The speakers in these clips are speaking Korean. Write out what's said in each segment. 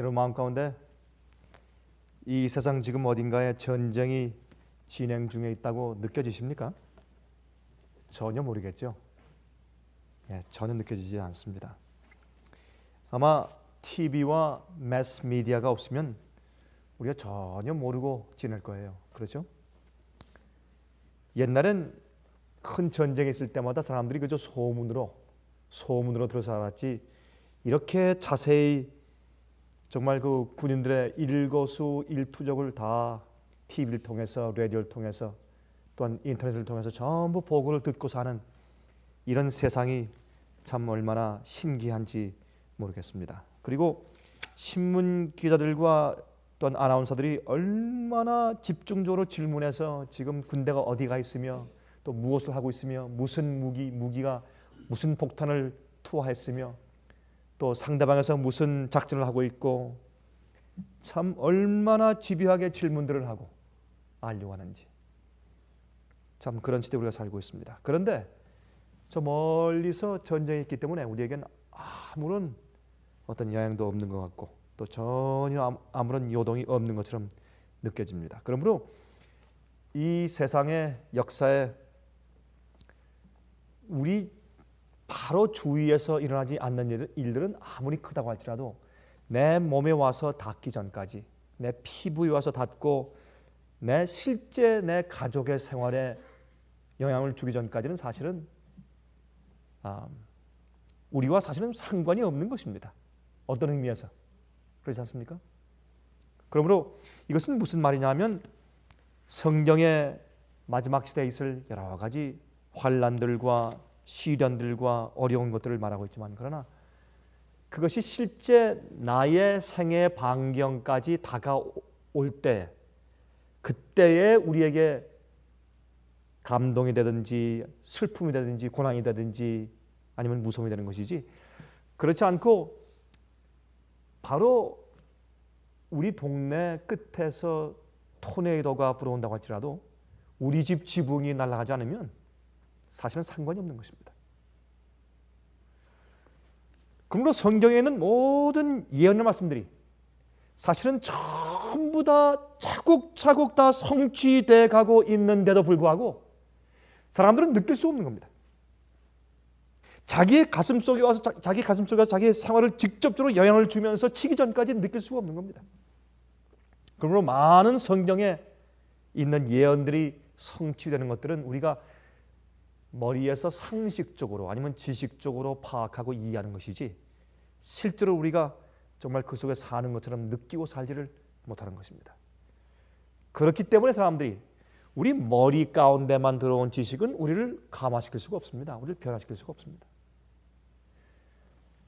여러분 마음 가운데 이 세상 지금 어딘가에 전쟁이 진행 중에 있다고 느껴지십니까? 전혀 모르겠죠. 전혀 느껴지지 않습니다. 아마 TV와 매스 미디어가 없으면 우리가 전혀 모르고 지낼 거예요. 그렇죠? 옛날엔 큰 전쟁이 있을 때마다 사람들이 그저 소문으로 들어서 알았지, 이렇게 자세히 정말 그 군인들의 일거수일투족을 다 TV를 통해서, 라디오를 통해서, 또한 인터넷을 통해서 전부 보고를 듣고 사는 이런 세상이 참 얼마나 신기한지 모르겠습니다. 그리고 신문 기자들과 또한 아나운서들이 얼마나 집중적으로 질문해서 지금 군대가 어디가 있으며 또 무엇을 하고 있으며 무슨 무기가 무슨 폭탄을 투하했으며 또 상대방에서 무슨 작전을 하고 있고, 참 얼마나 집요하게 질문들을 하고 알려고 하는지, 참 그런 시대에 우리가 살고 있습니다. 그런데 저 멀리서 전쟁이 있기 때문에 우리에겐 아무런 어떤 영향도 없는 것 같고 또 전혀 아무런 요동이 없는 것처럼 느껴집니다. 그러므로 이 세상의 역사에 우리 바로 주위에서 일어나지 않는 일들은 아무리 크다고 할지라도 내 몸에 와서 닿기 전까지, 내 피부에 와서 닿고 실제 내 가족의 생활에 영향을 주기 전까지는 사실은 우리와 사실은 상관이 없는 것입니다. 어떤 의미에서 그렇지 않습니까? 그러므로 이것은 무슨 말이냐면, 성경의 마지막 시대에 있을 여러 가지 환난들과 시련들과 어려운 것들을 말하고 있지만, 그러나 그것이 실제 나의 생애 반경까지 다가올 때, 그때에 우리에게 감동이 되든지 슬픔이 되든지 고난이 되든지 아니면 무서움이 되는 것이지, 그렇지 않고 바로 우리 동네 끝에서 토네이도가 불어온다고 할지라도 우리 집 지붕이 날아가지 않으면 사실은 상관이 없는 것입니다. 그러므로 성경에 있는 모든 예언의 말씀들이 사실은 전부 다 차곡차곡 다 성취돼 가고 있는데도 불구하고 사람들은 느낄 수 없는 겁니다. 자기의 가슴 속에 와서 자기의 생활을 직접적으로 영향을 주면서 치기 전까지 느낄 수가 없는 겁니다. 그러므로 많은 성경에 있는 예언들이 성취되는 것들은 우리가 머리에서 상식적으로 아니면 지식적으로 파악하고 이해하는 것이지, 실제로 우리가 정말 그 속에 사는 것처럼 느끼고 살지를 못하는 것입니다. 그렇기 때문에 사람들이 우리 머리 가운데만 들어온 지식은 우리를 감화시킬 수가 없습니다. 우리를 변화시킬 수가 없습니다.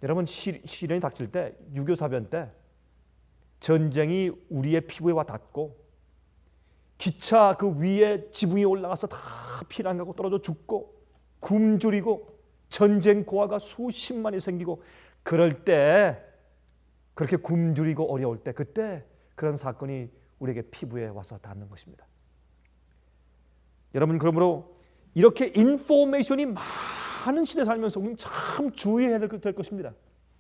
여러분, 시련이 닥칠 때, 6.25 사변 때 전쟁이 우리의 피부에 와 닿고 기차 그 위에 지붕이 올라가서 다 피난 가고 떨어져 죽고 굶주리고 전쟁 고아가 수십만이 생기고, 그럴 때, 그렇게 굶주리고 어려울 때, 그때 그런 사건이 우리에게 피부에 와서 닿는 것입니다. 여러분, 그러므로 이렇게 인포메이션이 많은 시대에 살면서 우리는 참 주의해야 될 것입니다.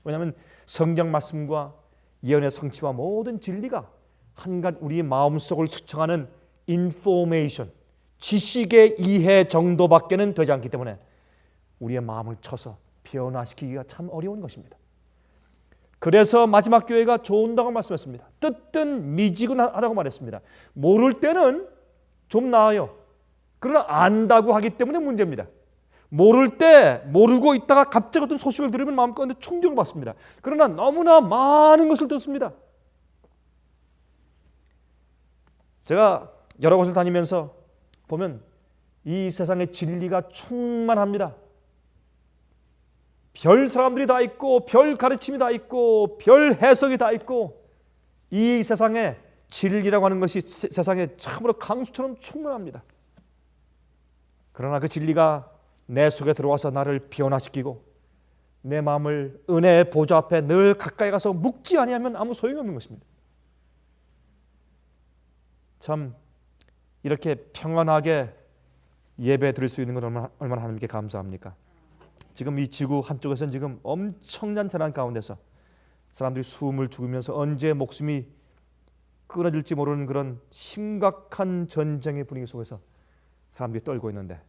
왜냐하면 성경 말씀과 예언의 성취와 모든 진리가 한갓 우리의 마음속을 스쳐가는 인포메이션, 지식의 이해 정도밖에는 되지 않기 때문에 우리의 마음을 쳐서 변화시키기가 참 어려운 것입니다. 그래서 마지막 교회가 좋은다고 말씀했습니다. 뜻든 미지근하다고 말했습니다. 모를 때는 좀 나아요. 그러나 안다고 하기 때문에 문제입니다. 모를 때 모르고 있다가 갑자기 어떤 소식을 들으면 마음 가운데 충격을 받습니다. 그러나 너무나 많은 것을 듣습니다. 제가 여러 곳을 다니면서 보면 이 세상에 진리가 충만합니다. 별 사람들이 다 있고 별 가르침이 다 있고 별 해석이 다 있고, 이 세상에 진리라고 하는 것이 세상에 참으로 강수처럼 충만합니다. 그러나 그 진리가 내 속에 들어와서 나를 변화시키고 내 마음을 은혜의 보좌 앞에 늘 가까이 가서 묵지 아니하면 아무 소용이 없는 것입니다. 참 이렇게 평안하게 예배 드릴 수 있는 건 얼마나 하나님께 감사합니까? 지금 이 지구 한쪽에서는 지금 엄청난 재난 가운데서 사람들이 숨을 죽이면서 언제 목숨이 끊어질지 모르는 그런 심각한 전쟁의 분위기 속에서 사람들이 떨고 있는데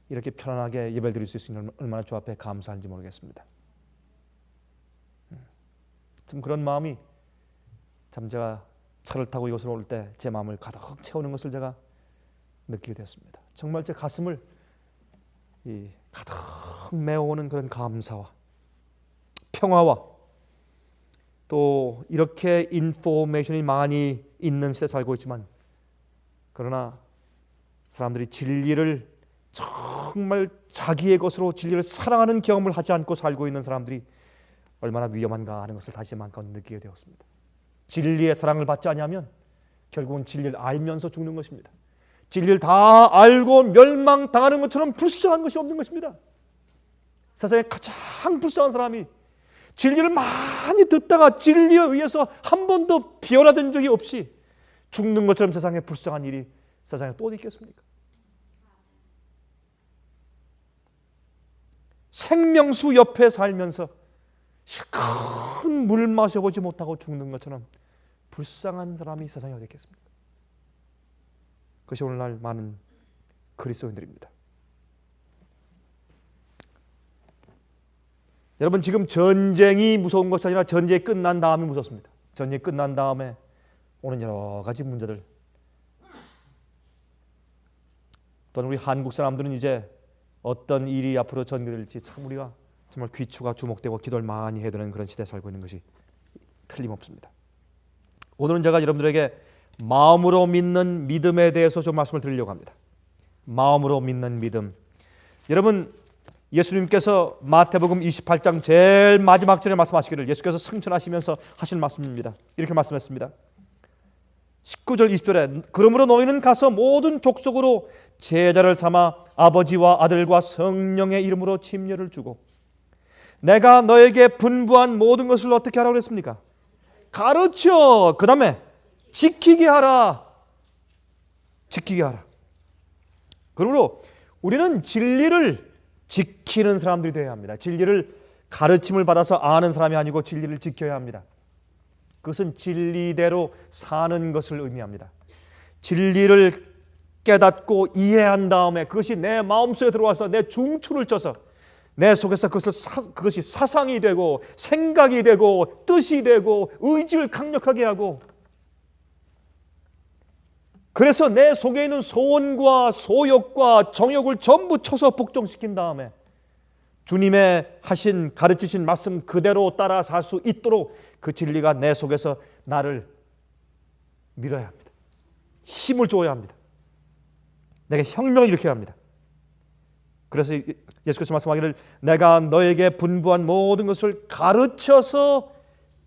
이렇게 편안하게 예배를 드릴 수 있으니 얼마나 주 앞에 감사한지 모르겠습니다. 좀 그런 마음이 참 제가 차를 타고 이곳으로 올 때 제 마음을 가득 채우는 것을 제가 느끼게 되었습니다. 정말 제 가슴을 가득 메워오는 그런 감사와 평화와 또 이렇게 인포메이션이 많이 있는 시대에 살고 있지만 그러나 사람들이 진리를 정말 자기의 것으로 진리를 사랑하는 경험을 하지 않고 살고 있는 사람들이 얼마나 위험한가 하는 것을 다시 한번 느끼게 되었습니다. 진리의 사랑을 받지 않으면 결국은 진리를 알면서 죽는 것입니다. 진리를 다 알고 멸망당하는 것처럼 불쌍한 것이 없는 것입니다. 세상에 가장 불쌍한 사람이 진리를 많이 듣다가 진리에 의해서 한 번도 변화된 적이 없이 죽는 것처럼 세상에 불쌍한 일이 세상에 또 어디 있겠습니까? 생명수 옆에 살면서 실컷 물 마셔보지 못하고 죽는 것처럼 불쌍한 사람이 세상에 어디 있겠습니까? 그것이 오늘날 많은 그리스도인들입니다. 여러분, 지금 전쟁이 무서운 것이 아니라 전쟁이 끝난 다음에 무섭습니다. 전쟁이 끝난 다음에 오는 여러 가지 문제들. 또는 우리 한국 사람들은 이제 어떤 일이 앞으로 전개될지 참 우리가 정말 귀추가 주목되고 기도를 많이 해야 되는 그런 시대에 살고 있는 것이 틀림없습니다. 오늘은 제가 여러분들에게 마음으로 믿는 믿음에 대해서 좀 말씀을 드리려고 합니다. 마음으로 믿는 믿음. 여러분, 예수님께서 마태복음 28장 제일 마지막 절에 말씀하시기를 예수께서 승천하시면서 하신 말씀입니다. 이렇게 말씀했습니다. 19절 20절에 그러므로 너희는 가서 모든 족속으로 제자를 삼아 아버지와 아들과 성령의 이름으로 침례를 주고 내가 너에게 분부한 모든 것을 어떻게 하라고 그랬습니까? 가르쳐. 그 다음에 지키게 하라. 지키게 하라. 그러므로 우리는 진리를 지키는 사람들이 되어야 합니다. 진리를 가르침을 받아서 아는 사람이 아니고 진리를 지켜야 합니다. 그것은 진리대로 사는 것을 의미합니다. 진리를 깨닫고 이해한 다음에 그것이 내 마음속에 들어와서 내 중추를 쳐서 내 속에서 그것이 사상이 되고 생각이 되고 뜻이 되고 의지를 강력하게 하고 그래서 내 속에 있는 소원과 소욕과 정욕을 전부 쳐서 복종시킨 다음에 주님의 하신 가르치신 말씀 그대로 따라 살 수 있도록 그 진리가 내 속에서 나를 밀어야 합니다. 힘을 줘야 합니다. 내게 혁명을 일으켜야 합니다. 그래서 예수께서 말씀하기를 내가 너에게 분부한 모든 것을 가르쳐서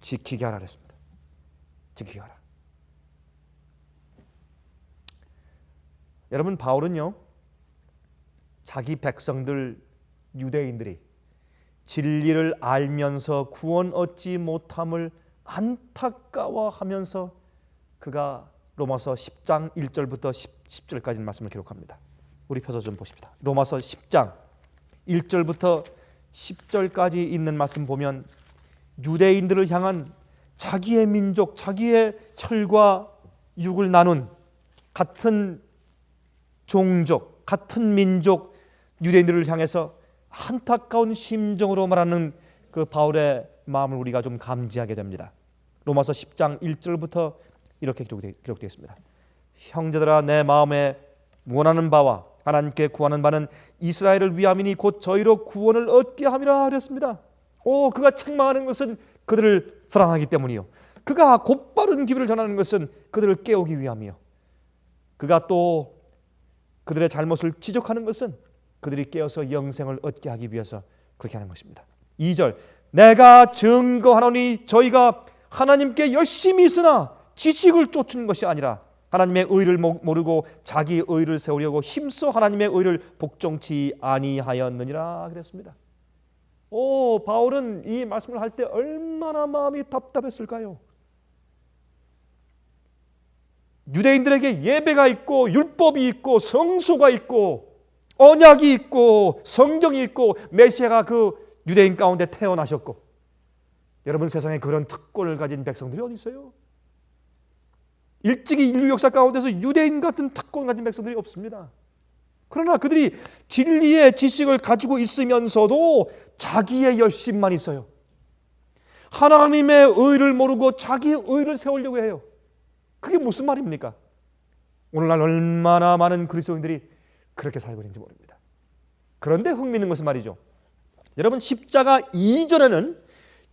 지키게 하라 그랬습니다. 지키게 하라. 여러분, 바울은요 자기 백성들 유대인들이 진리를 알면서 구원 얻지 못함을 안타까워하면서 그가 로마서 10장 1절부터 10절까지 말씀을 기록합니다. 우리 펴서 좀 보십시다. 로마서 10장 1절부터 10절까지 있는 말씀 보면 유대인들을 향한 자기의 민족, 자기의 혈과 육을 나눈 같은 종족, 같은 민족 유대인들을 향해서 안타까운 심정으로 말하는 그 바울의 마음을 우리가 좀 감지하게 됩니다. 로마서 10장 1절부터 이렇게 기록되어 있습니다. 형제들아, 내 마음에 원하는 바와 하나님께 구하는 바는 이스라엘을 위함이니 곧 저희로 구원을 얻게 함이라 하였습니다. 그가 책망하는 것은 그들을 사랑하기 때문이요, 그가 곧바른 기회를 전하는 것은 그들을 깨우기 위함이요, 그가 또 그들의 잘못을 지적하는 것은 그들이 깨어서 영생을 얻게 하기 위해서 그렇게 하는 것입니다. 2절 내가 증거하노니 저희가 하나님께 열심히 있으나 지식을 쫓는 것이 아니라 하나님의 의를 모르고 자기 의를 세우려고 힘써 하나님의 의를 복종치 아니하였느니라 그랬습니다. 바울은 이 말씀을 할 때 얼마나 마음이 답답했을까요? 유대인들에게 예배가 있고 율법이 있고 성소가 있고 언약이 있고 성경이 있고 메시아가 그 유대인 가운데 태어나셨고 여러분, 세상에 그런 특권을 가진 백성들이 어디 있어요? 일찍이 인류 역사 가운데서 유대인 같은 특권 가진 백성들이 없습니다. 그러나 그들이 진리의 지식을 가지고 있으면서도 자기의 열심만 있어요. 하나님의 의를 모르고 자기의 의를 세우려고 해요. 그게 무슨 말입니까? 오늘날 얼마나 많은 그리스도인들이 그렇게 살고 있는지 모릅니다. 그런데 흥미있는 것은 말이죠, 여러분, 십자가 이전에는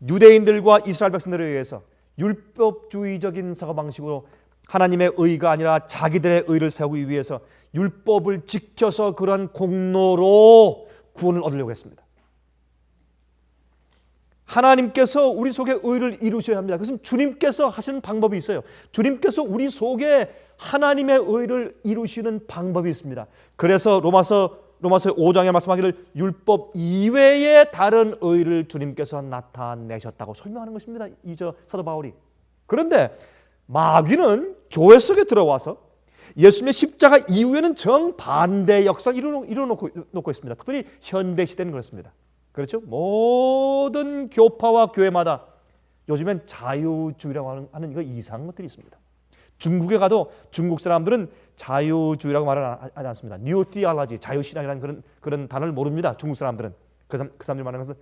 유대인들과 이스라엘 백성들에 의해서 율법주의적인 사고방식으로 하나님의 의가 아니라 자기들의 의를 세우기 위해서 율법을 지켜서 그러한 공로로 구원을 얻으려고 했습니다. 하나님께서 우리 속에 의를 이루셔야 합니다. 그것은 주님께서 하시는 방법이 있어요. 주님께서 우리 속에 하나님의 의를 이루시는 방법이 있습니다. 그래서 로마서 5장에 말씀하기를 율법 이외의 다른 의를 주님께서 나타내셨다고 설명하는 것입니다. 이저 사도 바울이. 그런데 마귀는 교회 속에 들어와서 예수님의 십자가 이후에는 정반대의 역사를 이루어놓고 있습니다. 특별히 현대 시대는 그렇습니다. 그렇죠? 모든 교파와 교회마다 요즘엔 자유주의라고 하는 이거 이상한 것들이 있습니다. 중국에 가도 중국 사람들은 자유주의라고 말을 하지 않습니다. New Theology, 자유신앙이라는 그런 단어를 모릅니다. 중국 사람들은. 그 사람들이 말하는 것은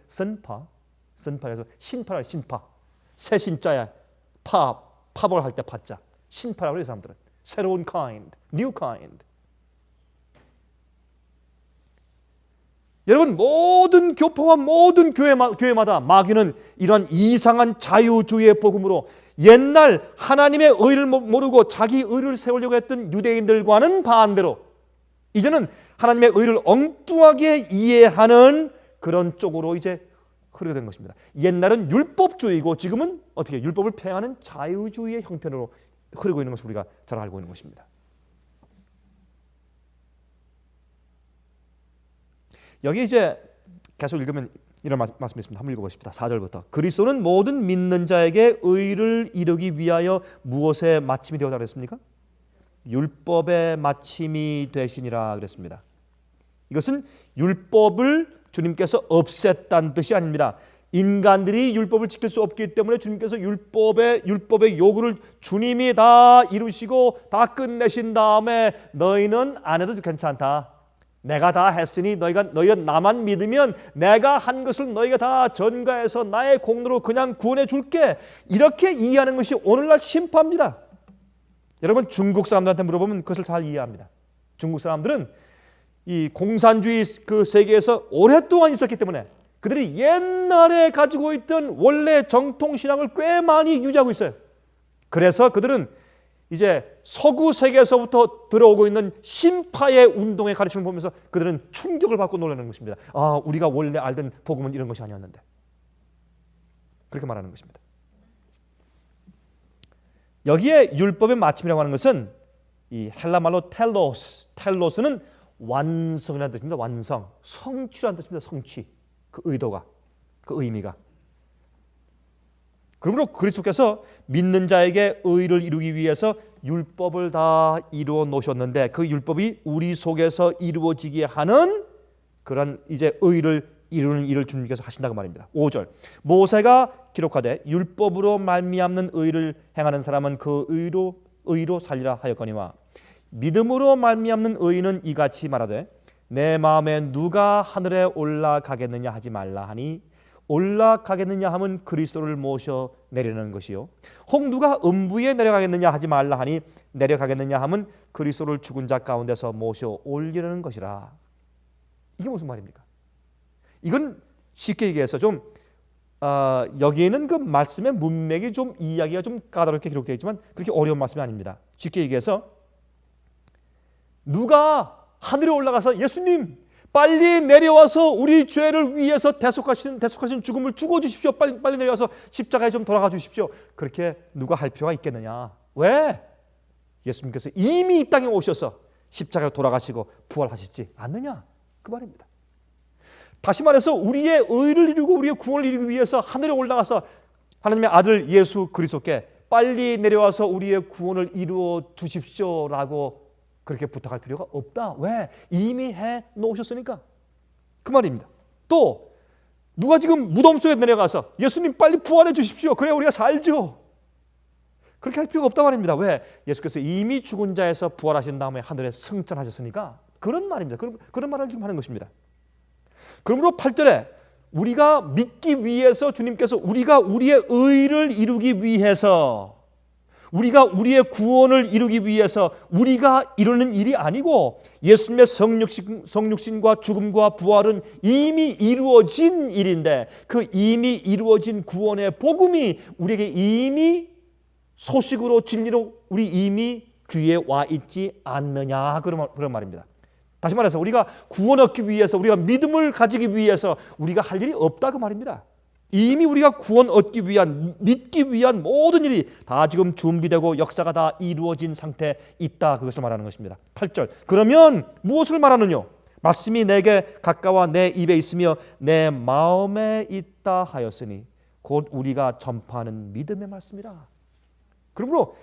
선파에서 신파라, 신파. 새 신자야. 파벌 할 때 파자. 신파라고 그래요, 사람들은. 새로운 kind, new kind. 여러분, 모든 교파와 모든 교회마다 마귀는 이러한 이상한 자유주의의 복음으로 옛날 하나님의 의를 모르고 자기 의를 세우려고 했던 유대인들과는 반대로 이제는 하나님의 의를 엉뚱하게 이해하는 그런 쪽으로 이제 흐르게 된 것입니다. 옛날은 율법주의고 지금은 어떻게 율법을 폐하는 자유주의의 형편으로 흐르고 있는 것을 우리가 잘 알고 있는 것입니다. 여기 이제 계속 읽으면 이런 말씀이 있습니다. 한번 읽어보십시다. 4절부터. 그리스도는 모든 믿는 자에게 의를 이루기 위하여 무엇의 마침이 되었다 그랬습니까? 율법의 마침이 되시니라 그랬습니다. 이것은 율법을 주님께서 없앴다는 뜻이 아닙니다. 인간들이 율법을 지킬 수 없기 때문에 주님께서 율법의 요구를 주님이 다 이루시고 다 끝내신 다음에 너희는 안 해도 괜찮다. 내가 다 했으니 너희가 나만 믿으면 내가 한 것을 너희가 다 전가해서 나의 공로로 그냥 구원해 줄게. 이렇게 이해하는 것이 오늘날 심파입니다. 여러분, 중국 사람들한테 물어보면 그것을 잘 이해합니다. 중국 사람들은 이 공산주의 그 세계에서 오랫동안 있었기 때문에 그들이 옛날에 가지고 있던 원래 정통신앙을 꽤 많이 유지하고 있어요. 그래서 그들은 이제 서구 세계에서부터 들어오고 있는 신파의 운동의 가르침을 보면서 그들은 충격을 받고 놀라는 것입니다. 아, 우리가 원래 알던 복음은 이런 것이 아니었는데. 그렇게 말하는 것입니다. 여기에 율법의 마침이라고 하는 것은 이 헬라 말로 텔로스는 완성이라는 뜻입니다. 완성, 성취라는 뜻입니다. 성취, 그 의도가, 그 의미가. 그러므로 그리스도께서 믿는 자에게 의를 이루기 위해서 율법을 다 이루어 놓으셨는데 그 율법이 우리 속에서 이루어지게 하는 그런 이제 의를 이루는 일을 주님께서 하신다고 말입니다. 5절. 모세가 기록하되 율법으로 말미암는 의를 행하는 사람은 그 의로 살리라 하였거니와 믿음으로 말미암는 의는 이같이 말하되 내 마음에 누가 하늘에 올라가겠느냐 하지 말라 하니 올라가겠느냐 하면 그리스도를 모셔 내려는 것이요 혹 누가 음부에 내려가겠느냐 하지 말라 하니 내려가겠느냐 하면 그리스도를 죽은 자 가운데서 모셔 올리려는 것이라. 이게 무슨 말입니까? 이건 쉽게 얘기해서 좀 여기에는 그 말씀의 문맥이 좀 이야기가 좀 까다롭게 기록되어 있지만 그렇게 어려운 말씀이 아닙니다. 쉽게 얘기해서 누가 하늘에 올라가서 예수님 빨리 내려와서 우리 죄를 위해서 대속하신 죽음을 죽어주십시오. 빨리 내려와서 십자가에 좀 돌아가 주십시오. 그렇게 누가 할 필요가 있겠느냐? 왜? 예수님께서 이미 이 땅에 오셔서 십자가에 돌아가시고 부활하셨지 않느냐? 그 말입니다. 다시 말해서 우리의 의를 이루고 우리의 구원을 이루기 위해서 하늘에 올라가서 하나님의 아들 예수 그리스도께 빨리 내려와서 우리의 구원을 이루어 주십시오라고 그렇게 부탁할 필요가 없다. 왜? 이미 해 놓으셨으니까. 그 말입니다. 또 누가 지금 무덤 속에 내려가서 예수님 빨리 부활해 주십시오. 그래야 우리가 살죠. 그렇게 할 필요가 없다고 말입니다. 왜? 예수께서 이미 죽은 자에서 부활하신 다음에 하늘에 승천하셨으니까 그런 말입니다. 그런 말을 지금 하는 것입니다. 그러므로 8절에 우리가 믿기 위해서 주님께서 우리가 우리의 의를 이루기 위해서 우리가 우리의 구원을 이루기 위해서 우리가 이루는 일이 아니고 예수님의 성육신과 죽음과 부활은 이미 이루어진 일인데 그 이미 이루어진 구원의 복음이 우리에게 이미 소식으로 진리로 우리 이미 귀에 와 있지 않느냐 그런 말입니다. 다시 말해서 우리가 구원 얻기 위해서 우리가 믿음을 가지기 위해서 우리가 할 일이 없다 그 말입니다. 이미 우리가 구원 얻기 위한 믿기 위한 모든 일이 다 지금 준비되고 역사가 다 이루어진 상태에 있다 그것을 말하는 것입니다. 8절 그러면 무엇을 말하느냐? 말씀이 내게 가까워 내 입에 있으며 내 마음에 있다 하였으니 곧 우리가 전파하는 믿음의 말씀이라. 그러므로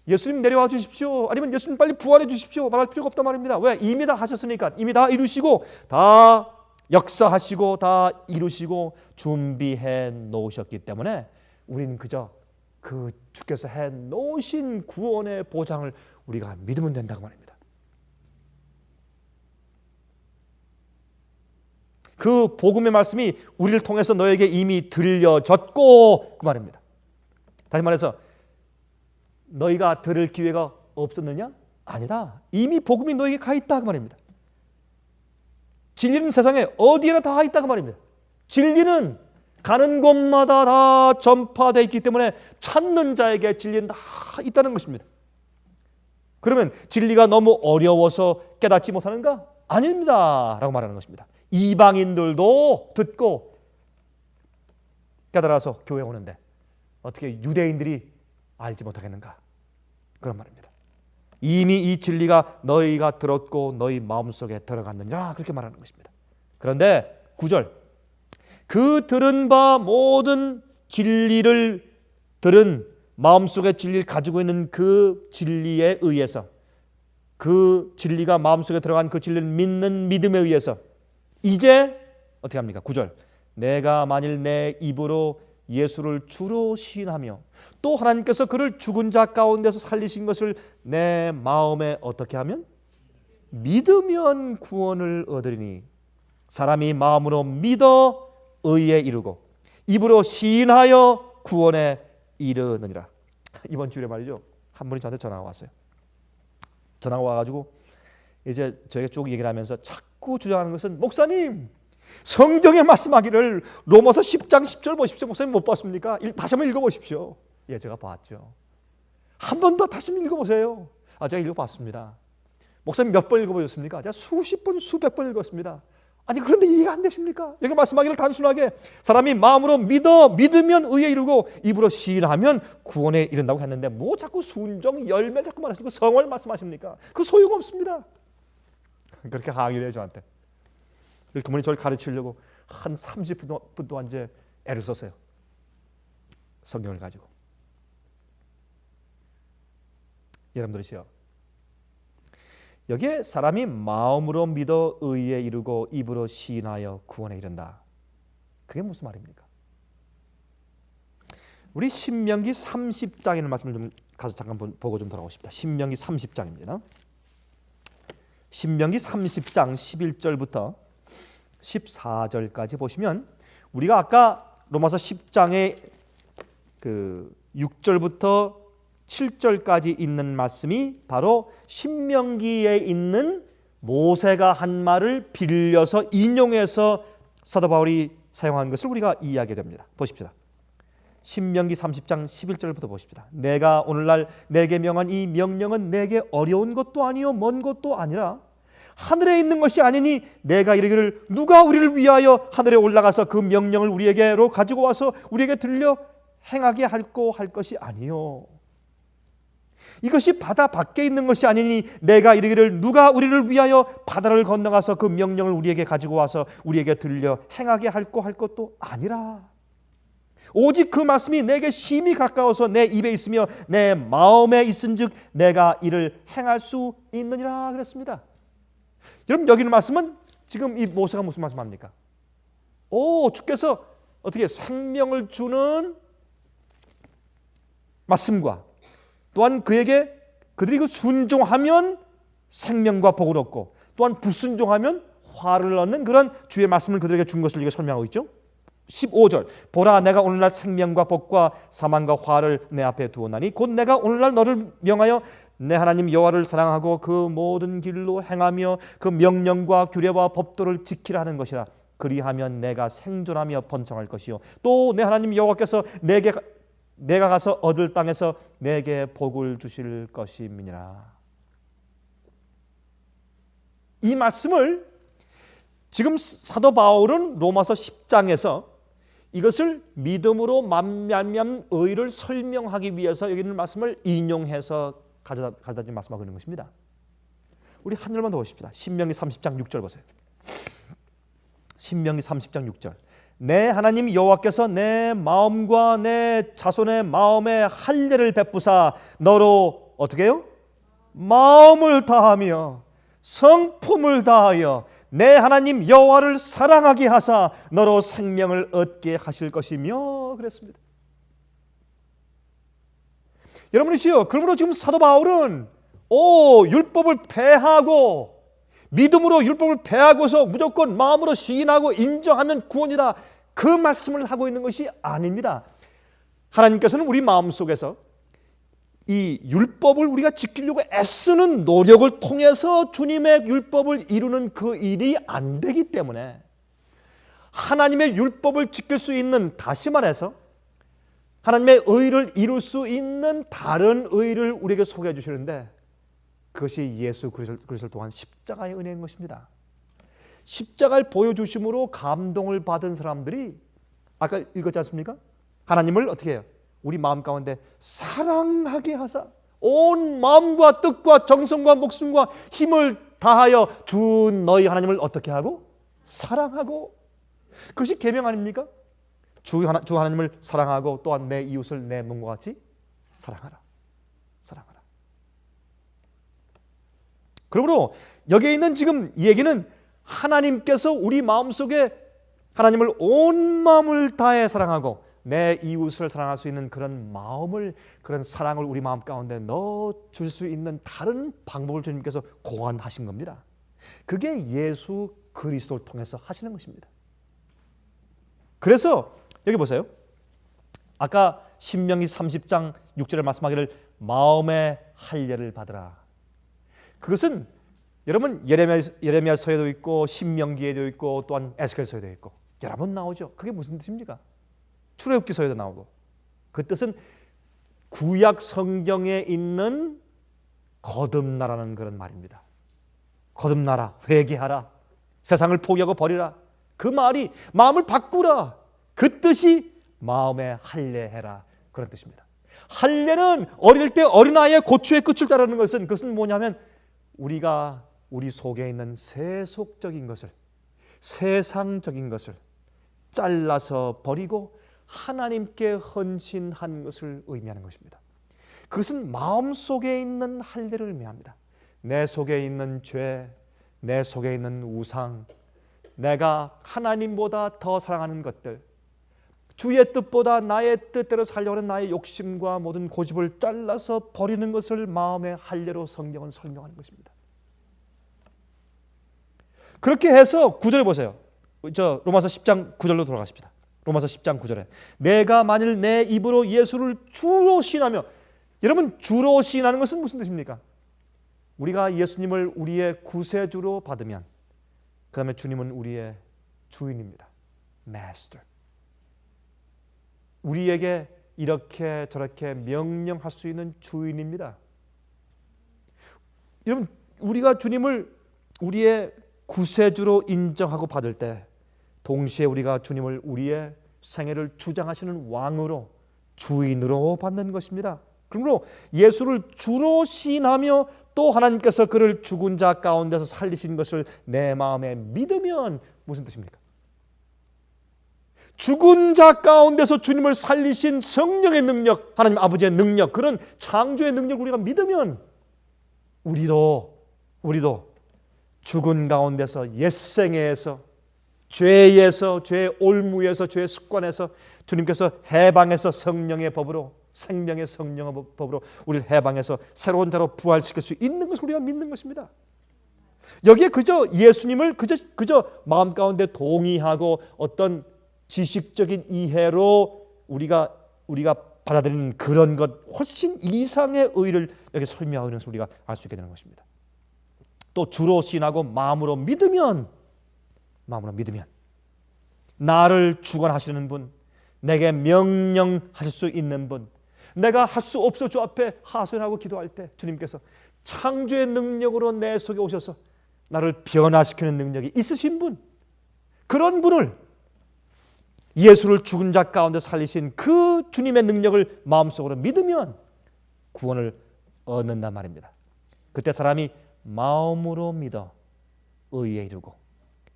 예수님 내려와 주십시오. 아니면 예수님 빨리 부활해 주십시오. 말할 필요가 없단 말입니다. 왜? 이미 다 하셨으니까. 이미 다 이루시고 다 역사하시고 다 이루시고 준비해 놓으셨기 때문에 우리는 그저 그 주께서 해 놓으신 구원의 보장을 우리가 믿으면 된다고 말입니다. 그 복음의 말씀이 우리를 통해서 너에게 이미 들려졌고 그 말입니다. 다시 말해서 너희가 들을 기회가 없었느냐? 아니다. 이미 복음이 너에게 가 있다 그 말입니다. 진리는 세상에 어디에나 다 있다 그 말입니다. 진리는 가는 곳마다 다 전파되어 있기 때문에 찾는 자에게 진리는 다 있다는 것입니다. 그러면 진리가 너무 어려워서 깨닫지 못하는가? 아닙니다 라고 말하는 것입니다. 이방인들도 듣고 깨달아서 교회에 오는데 어떻게 유대인들이 알지 못하겠는가? 그런 말입니다. 이미 이 진리가 너희가 들었고 너희 마음속에 들어갔느니라 그렇게 말하는 것입니다. 그런데 9절 그 들은 바 모든 진리를 들은 마음속에 진리를 가지고 있는 그 진리에 의해서 그 진리가 마음속에 들어간 그 진리를 믿는 믿음에 의해서 이제 어떻게 합니까? 9절 내가 만일 내 입으로 예수를 주로 시인하며 또 하나님께서 그를 죽은 자 가운데서 살리신 것을 내 마음에 어떻게 하면? 믿으면 구원을 얻으리니 사람이 마음으로 믿어 의에 이르고 입으로 시인하여 구원에 이르느니라. 이번 주에 말이죠. 한 분이 저한테 전화가 왔어요. 전화가 와가지고 이제 저희가 쭉 얘기를 하면서 자꾸 주장하는 것은 목사님 성경에 말씀하기를 로마서 10장 10절 보십시오. 목사님 못 봤습니까? 다시 한번 읽어보십시오. 예, 제가 봤죠. 한 번 더 다시 한번 읽어보세요. 제가 읽어봤습니다. 목사님 몇 번 읽어보셨습니까? 제가 수십 번, 수백 번 읽었습니다. 아니 그런데 이해가 안 되십니까? 여기 말씀하기를 단순하게 사람이 마음으로 믿으면 의에 이르고 입으로 시인하면 구원에 이른다고 했는데 뭐 자꾸 순정, 열매 자꾸 말하시고 성을 말씀하십니까? 그 소용없습니다. 그렇게 항의를 해요 저한테. 그분이 저를 가르치려고 한 30분 동안 이제 애를 썼어요. 성경을 가지고. 여러분들이시요. 여기에 사람이 마음으로 믿어 의에 이르고 입으로 시인하여 구원에 이른다. 그게 무슨 말입니까? 우리 신명기 30장에 있는 말씀을 좀 가서 잠깐 보고 좀 돌아오십시다. 신명기 30장입니다. 신명기 30장 11절부터 14절까지 보시면 우리가 아까 로마서 10장의 그 6절부터 7절까지 있는 말씀이 바로 신명기에 있는 모세가 한 말을 빌려서 인용해서 사도 바울이 사용한 것을 우리가 이해하게 됩니다. 보십시다. 신명기 30장 11절부터 보십시다. 내가 오늘날 내게 명한 이 명령은 내게 어려운 것도 아니요 먼 것도 아니라 하늘에 있는 것이 아니니 내가 이르기를 누가 우리를 위하여 하늘에 올라가서 그 명령을 우리에게로 가지고 와서 우리에게 들려 행하게 할고 할 것이 아니요 이것이 바다 밖에 있는 것이 아니니 내가 이르기를 누가 우리를 위하여 바다를 건너가서 그 명령을 우리에게 가지고 와서 우리에게 들려 행하게 할고 할 것도 아니라 오직 그 말씀이 내게 심히 가까워서 내 입에 있으며 내 마음에 있은즉 내가 이를 행할 수 있느니라 그랬습니다. 여러분 여기 있는 말씀은 지금 이 모세가 무슨 말씀합니까? 주께서 어떻게 생명을 주는 말씀과 또한 그들이 그 순종하면 생명과 복을 얻고 또한 불순종하면 화를 얻는 그런 주의 말씀을 그들에게 준 것을 이게 설명하고 있죠. 15절 보라 내가 오늘날 생명과 복과 사망과 화를 내 앞에 두었나니 곧 내가 오늘날 너를 명하여 내 하나님 여호와를 사랑하고 그 모든 길로 행하며 그 명령과 규례와 법도를 지키라 하는 것이라. 그리하면 내가 생존하며 번성할 것이요 또 내 하나님 여호와께서 내가 가서 얻을 땅에서 내게 복을 주실 것임이니라. 이 말씀을 지금 사도 바울은 로마서 10장에서 이것을 믿음으로 말미암은 의를 설명하기 위해서 여기 있는 말씀을 인용해서 가져다 준 말씀하고 있는 것입니다. 우리 한 절만 더 보십시다. 신명기 30장 6절 보세요. 신명기 30장 6절 내 하나님 여호와께서 내 마음과 내 자손의 마음에 할례를 베푸사 너로 어떻게 해요? 마음을 다하며 성품을 다하여 내 하나님 여호와를 사랑하게 하사 너로 생명을 얻게 하실 것이며 그랬습니다. 여러분이시여, 그러므로 지금 사도 바울은 율법을 폐하고 믿음으로 율법을 폐하고서 무조건 마음으로 시인하고 인정하면 구원이다, 그 말씀을 하고 있는 것이 아닙니다. 하나님께서는 우리 마음속에서 이 율법을 우리가 지키려고 애쓰는 노력을 통해서 주님의 율법을 이루는 그 일이 안 되기 때문에 하나님의 율법을 지킬 수 있는, 다시 말해서 하나님의 의를 이룰 수 있는 다른 의를 우리에게 소개해 주시는데 그것이 예수 그리스도를 통한 십자가의 은혜인 것입니다. 십자가를 보여주심으로 감동을 받은 사람들이 아까 읽었지 않습니까? 하나님을 어떻게 해요? 우리 마음 가운데 사랑하게 하사 온 마음과 뜻과 정성과 목숨과 힘을 다하여 주 너희 하나님을 어떻게 하고? 사랑하고. 그것이 계명 아닙니까? 주 하나님을 사랑하고 또한 내 이웃을 내 몸과 같이 사랑하라. 사랑하라. 그러므로 여기에 있는 지금 이 얘기는 하나님께서 우리 마음속에 하나님을 온 마음을 다해 사랑하고 내 이웃을 사랑할 수 있는 그런 마음을, 그런 사랑을 우리 마음 가운데 넣어 줄 수 있는 다른 방법을 주님께서 고안하신 겁니다. 그게 예수 그리스도를 통해서 하시는 것입니다. 그래서 여기 보세요. 아까 신명기 30장 6절에 말씀하기를 마음의 할례를 받으라. 그것은 여러분 예레미야서에도 있고 신명기에도 있고 또한 에스겔서에도 있고 여러 번 나오죠. 그게 무슨 뜻입니까? 출애굽기서에도 나오고. 그 뜻은 구약 성경에 있는 거듭나라는 그런 말입니다. 거듭나라, 회개하라, 세상을 포기하고 버리라. 그 말이 마음을 바꾸라, 그 뜻이 마음의 할례해라, 그런 뜻입니다. 할례는 어릴 때 어린아이의 고추의 끝을 자르는 것은, 그것은 뭐냐면 우리가 우리 속에 있는 세속적인 것을, 세상적인 것을 잘라서 버리고 하나님께 헌신한 것을 의미하는 것입니다. 그것은 마음속에 있는 할례를 의미합니다. 내 속에 있는 죄, 내 속에 있는 우상, 내가 하나님보다 더 사랑하는 것들, 주의 뜻보다 나의 뜻대로 살려고 하는 나의 욕심과 모든 고집을 잘라서 버리는 것을 마음의 할례로 성경은 설명하는 것입니다. 그렇게 해서 9절에 보세요. 저 로마서 10장 9절로 돌아가십시다. 로마서 10장 9절에 내가 만일 내 입으로 예수를 주로 시인하며, 여러분 주로 시인하는 것은 무슨 뜻입니까? 우리가 예수님을 우리의 구세주로 받으면 그 다음에 주님은 우리의 주인입니다. Master. 우리에게 이렇게 저렇게 명령할 수 있는 주인입니다. 여러분 우리가 주님을 우리의 구세주로 인정하고 받을 때 동시에 우리가 주님을 우리의 생애를 주장하시는 왕으로, 주인으로 받는 것입니다. 그러므로 예수를 주로 시인하며 또 하나님께서 그를 죽은 자 가운데서 살리신 것을 내 마음에 믿으면 무슨 뜻입니까? 죽은 자 가운데서 주님을 살리신 성령의 능력, 하나님 아버지의 능력, 그런 창조의 능력을 우리가 믿으면 우리도 죽은 가운데서 옛생애에서 죄에서, 죄의 올무에서, 죄의 습관에서 주님께서 해방해서 성령의 법으로, 생명의 성령의 법으로 우리를 해방해서 새로운 자로 부활시킬 수 있는 것을 우리가 믿는 것입니다. 여기에 그저 예수님을 그저 마음 가운데 동의하고 어떤 지식적인 이해로 우리가 받아들이는 그런 것 훨씬 이상의 의를 여기 설명하는 것을 우리가 알 수 있게 되는 것입니다. 또 주로 신하고 마음으로 믿으면 나를 주관하시는 분, 내게 명령하실 수 있는 분, 내가 할 수 없어 주 앞에 하소연하고 기도할 때 주님께서 창조의 능력으로 내 속에 오셔서 나를 변화시키는 능력이 있으신 분, 그런 분을, 예수를 죽은 자 가운데 살리신 그 주님의 능력을 마음속으로 믿으면 구원을 얻는단 말입니다. 그때 사람이 마음으로 믿어 의에 이르고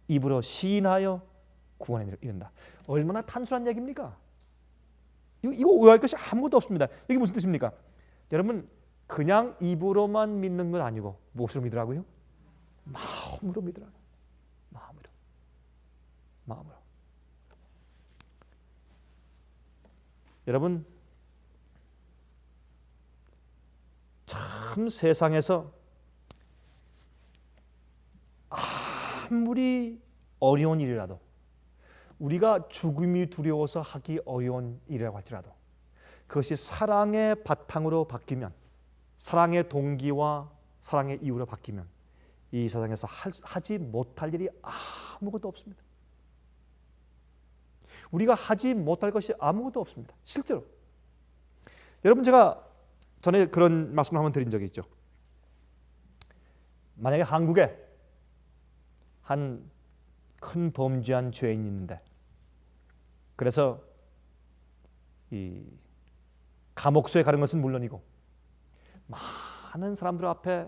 입으로 시인하여 구원에 이른다. 얼마나 단순한 얘기입니까? 이거 오해할 것이 아무것도 없습니다. 이게 무슨 뜻입니까? 여러분, 그냥 입으로만 믿는 건 아니고 무엇으로 믿으라고요? 마음으로 믿으라고. 마음으로. 여러분, 참 세상에서 아무리 어려운 일이라도, 우리가 죽음이 두려워서 하기 어려운 일이라고 할지라도 그것이 사랑의 바탕으로 바뀌면, 사랑의 동기와 사랑의 이유로 바뀌면 이 세상에서 하지 못할 일이 아무것도 없습니다. 우리가 하지 못할 것이 아무것도 없습니다. 실제로. 여러분, 제가 전에 그런 말씀을 한번 드린 적이 있죠. 만약에 한국에 한 큰 범죄한 죄인이 있는데, 그래서 이 감옥소에 가는 것은 물론이고 많은 사람들 앞에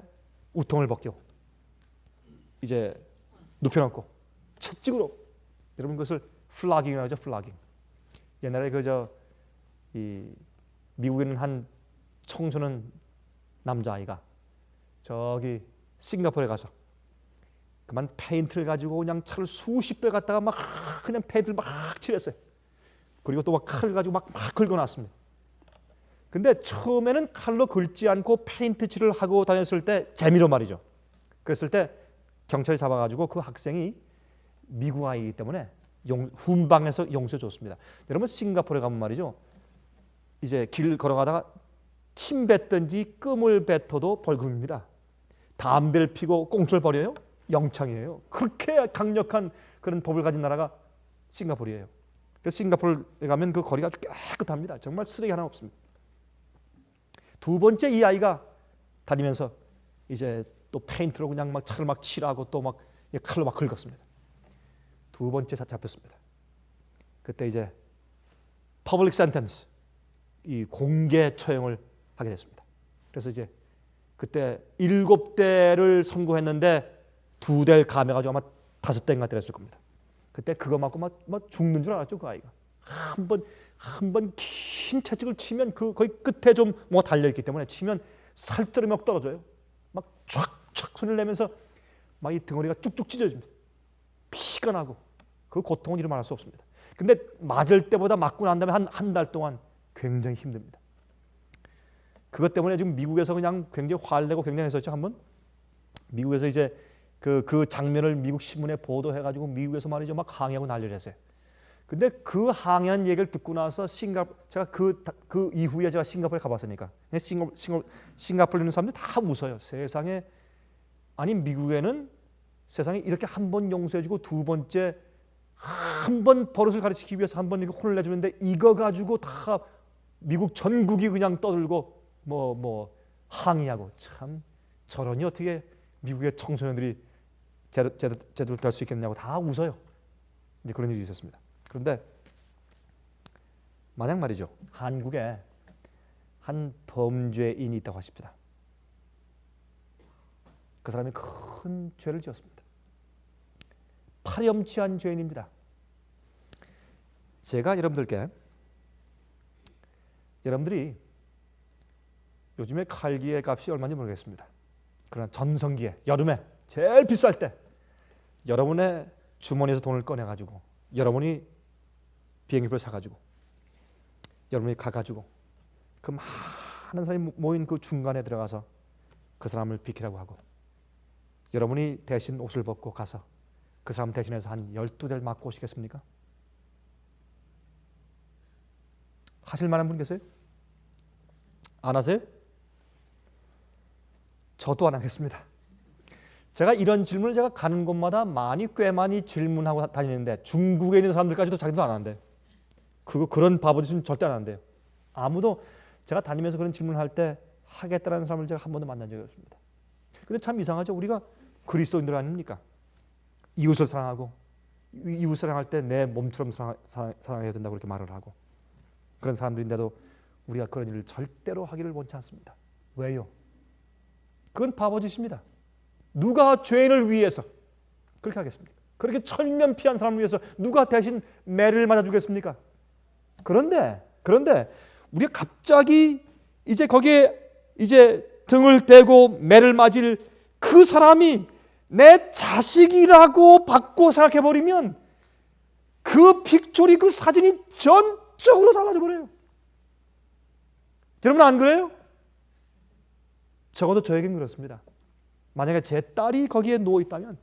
우통을 벗겨 이제 눕혀놓고 채찍으로, 여러분 그것을 플라깅이라고 하죠. 플라깅. 옛날에 이 미국에는 한 청소년 남자아이가 저기 싱가포르에 가서 그만 페인트를 가지고 그냥 차를 수십 대 갖다가 막 그냥 페인트를 막 칠했어요. 그리고 또 막 칼을 가지고 막 긁어놨습니다. 근데 처음에는 칼로 긁지 않고 페인트 칠을 하고 다녔을 때 재미로 말이죠. 그랬을 때 경찰이 잡아가지고 그 학생이 미국 아이이기 때문에 훈방해서 용서해 줬습니다. 여러분, 싱가포르에 가면 말이죠, 이제 길 걸어가다가 침 뱉든지 끔을 뱉어도 벌금입니다. 담배를 피고 꽁초를 버려요? 영창이에요. 그렇게 강력한 그런 법을 가진 나라가 싱가포르예요. 그래서 싱가포르에 가면 그 거리가 아주 깨끗합니다. 정말 쓰레기 하나 없습니다. 두 번째, 이 아이가 다니면서 이제 또 페인트로 그냥 막 차를 막 칠하고 또 막 칼로 막 긁었습니다. 두 번째 잡혔습니다. 그때 이제 퍼블릭 센텐스, 이 공개 처형을 하게 됐습니다. 그래서 이제 그때 7대를 선고했는데 2대를 감해가지고 아마 5대인가 때렸을 겁니다. 그때 그거 맞고 막 죽는 줄 알았죠, 그 아이가. 한 번 긴 채찍을 치면 그 거의 끝에 좀 뭐가 달려있기 때문에 치면 살뜰히 막 떨어져요. 막 촥촥 손을 내면서 막 이 덩어리가 쭉쭉 찢어집니다. 피가 나고 그 고통은 이루 말할 수 없습니다. 근데 맞을 때보다 맞고 난 다음에 한 달 동안 굉장히 힘듭니다. 그것 때문에 지금 미국에서 그냥 굉장히 화를 내고 굉장히 했었죠. 한번 미국에서 이제 그 장면을 미국 신문에 보도해가지고 미국에서 말이죠 막 항의하고 난리를 했어요. 근데 그 항의한 얘기를 듣고 나서 제가 그 이후에 제가 싱가포르에 가봤으니까 싱가포르에 있는 사람들이 다 웃어요. 세상에, 아니 미국에는 세상에 이렇게 한 번 용서해주고 두 번째 한 번 버릇을 가르치기 위해서 한 번 이렇게 혼을 내주는데 이거 가지고 다 미국 전국이 그냥 떠들고 뭐 항의하고, 참 저러니 어떻게 미국의 청소년들이 제대로 될 수 있겠냐고 다 웃어요. 이제 그런 일이 있었습니다. 그런데 만약 말이죠, 한국에 한 범죄인이 있다고 하십시다. 그 사람이 큰 죄를 지었습니다. 파렴치한 죄인입니다. 제가 여러분들이 요즘에 칼기의 값이 얼마인지 모르겠습니다. 그러나 전성기에 여름에 제일 비쌀 때 여러분의 주머니에서 돈을 꺼내가지고 여러분이 비행기표를 사가지고 여러분이 가가지고 그 많은 사람이 모인 그 중간에 들어가서 그 사람을 비키라고 하고 여러분이 대신 옷을 벗고 가서 그 사람 대신해서 한 12대를 맞고 오시겠습니까? 하실 만한 분 계세요? 안 하세요? 저도 안 하겠습니다. 제가 이런 질문을 제가 가는 곳마다 꽤 많이 질문하고 다니는데 중국에 있는 사람들까지도 자기도 안 한대요. 그런 바보들 은 절대 안 한대요. 아무도 제가 다니면서 그런 질문을 할 때 하겠다는 사람을 제가 한 번도 만난 적이 없습니다. 근데 참 이상하죠. 우리가 그리스도인들 아닙니까? 이웃을 사랑하고 이웃 사랑할 때 내 몸처럼 사랑해야 된다고 그렇게 말을 하고 그런 사람들인데도 우리가 그런 일을 절대로 하기를 원치 않습니다. 왜요? 그건 바보짓입니다. 누가 죄인을 위해서 그렇게 하겠습니까? 그렇게 천면피한 사람을 위해서 누가 대신 매를 맞아주겠습니까? 그런데 우리가 갑자기 이제 거기에 이제 등을 대고 매를 맞을 그 사람이 내 자식이라고 받고 생각해버리면 그 픽처리, 그 사진이 전적으로 달라져 버려요. 여러분 안 그래요? 적어도 저에겐 그렇습니다. 만약에 제 딸이 거기에 누워 있다면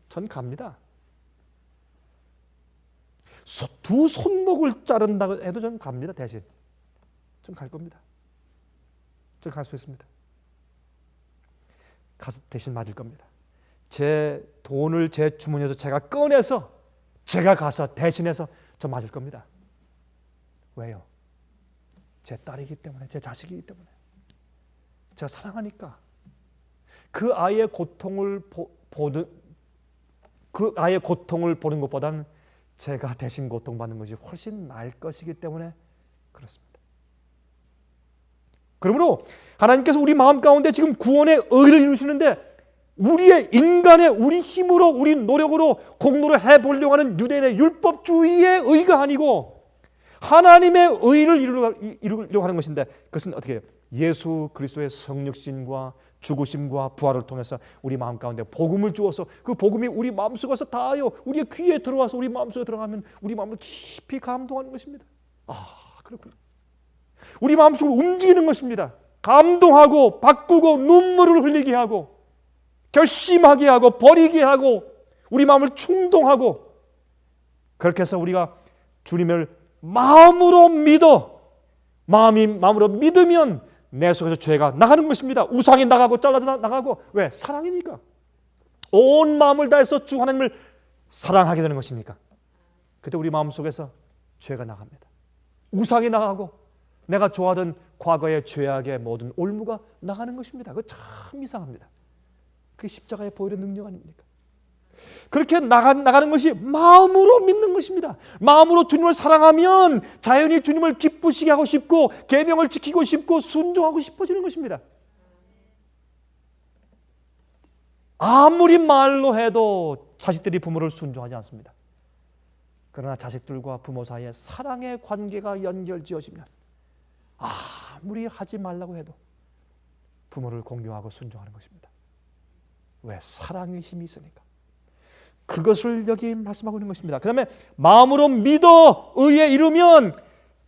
전 갑니다. 두 손목을 자른다고 해도 전 갑니다. 대신 전 갈 겁니다. 전 갈 수 있습니다. 가서 대신 맞을 겁니다. 제 돈을 제 주머니에서 제가 꺼내서 제가 가서 대신해서 저 맞을 겁니다. 왜요? 제 딸이기 때문에, 제 자식이기 때문에. 제가 사랑하니까. 그 아이의 고통을 보는 것보다는 제가 대신 고통받는 것이 훨씬 나을 것이기 때문에 그렇습니다. 그러므로 하나님께서 우리 마음 가운데 지금 구원의 의를 이루시는데 우리의 인간의 우리 힘으로 우리 노력으로 공로로 해보려고 하는 유대인의 율법주의의 의가 아니고 하나님의 의를 이루려고 하는 것인데 그것은 어떻게 해요? 예수 그리스도의 성육신과 죽으심과 부활을 통해서 우리 마음 가운데 복음을 주어서 그 복음이 우리 마음속에서 닿아요. 우리의 귀에 들어와서 우리 마음속에 들어가면 우리 마음을 깊이 감동하는 것입니다. 그렇군요. 우리 마음속을 움직이는 것입니다. 감동하고 바꾸고 눈물을 흘리게 하고 결심하게 하고 버리게 하고 우리 마음을 충동하고 그렇게 해서 우리가 주님을 마음으로 믿으면 내 속에서 죄가 나가는 것입니다. 우상이 나가고 잘라져 나가고 왜? 사랑이니까. 온 마음을 다해서 주 하나님을 사랑하게 되는 것이니까. 그때 우리 마음속에서 죄가 나갑니다. 우상이 나가고 내가 좋아하던 과거의 죄악의 모든 올무가 나가는 것입니다. 그거 참 이상합니다. 그게 십자가의 보혈의 능력 아닙니까? 그렇게 나가는 것이 마음으로 믿는 것입니다. 마음으로 주님을 사랑하면 자연히 주님을 기쁘시게 하고 싶고 계명을 지키고 싶고 순종하고 싶어지는 것입니다. 아무리 말로 해도 자식들이 부모를 순종하지 않습니다. 그러나 자식들과 부모 사이에 사랑의 관계가 연결지어지면 아무리 하지 말라고 해도 부모를 공경하고 순종하는 것입니다. 왜? 사랑의 힘이 있으니까. 그것을 여기 말씀하고 있는 것입니다. 그 다음에 마음으로 믿어 의에 이르면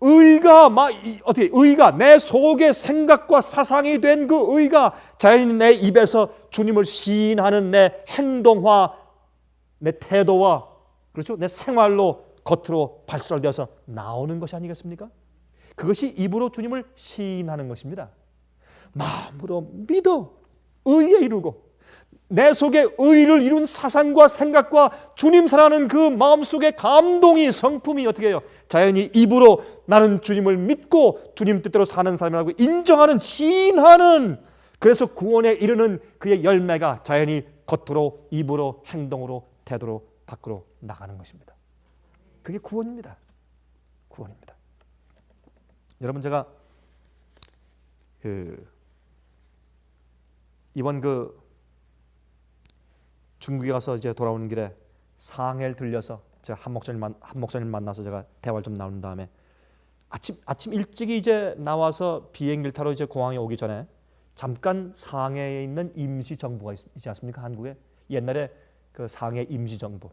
의가 내 속의 생각과 사상이 된 그 의가 자연히 내 입에서 주님을 시인하는 내 행동화, 내 태도와 그렇죠? 내 생활로 겉으로 발설되어서 나오는 것이 아니겠습니까? 그것이 입으로 주님을 시인하는 것입니다. 마음으로 믿어 의에 이르고 내 속에 의를 이룬 사상과 생각과 주님 사랑하는 그 마음속의 감동이 성품이 어떻게 해요? 자연히 입으로 나는 주님을 믿고 주님 뜻대로 사는 사람이라고 인정하는 시인하는 그래서 구원에 이르는 그의 열매가 자연히 겉으로 입으로 행동으로 태도로 밖으로 나가는 것입니다. 그게 구원입니다. 구원입니다. 여러분 제가 이번 중국에 가서 이제 돌아오는 길에 상해를 들려서 제가 한 목사님 만나서 제가 대화를 좀 나눈 다음에 아침 일찍이 이제 나와서 비행기를 타러 이제 공항에 오기 전에 잠깐 상해에 있는 임시 정부가 있지 않습니까? 한국에 옛날에 그 상해 임시 정부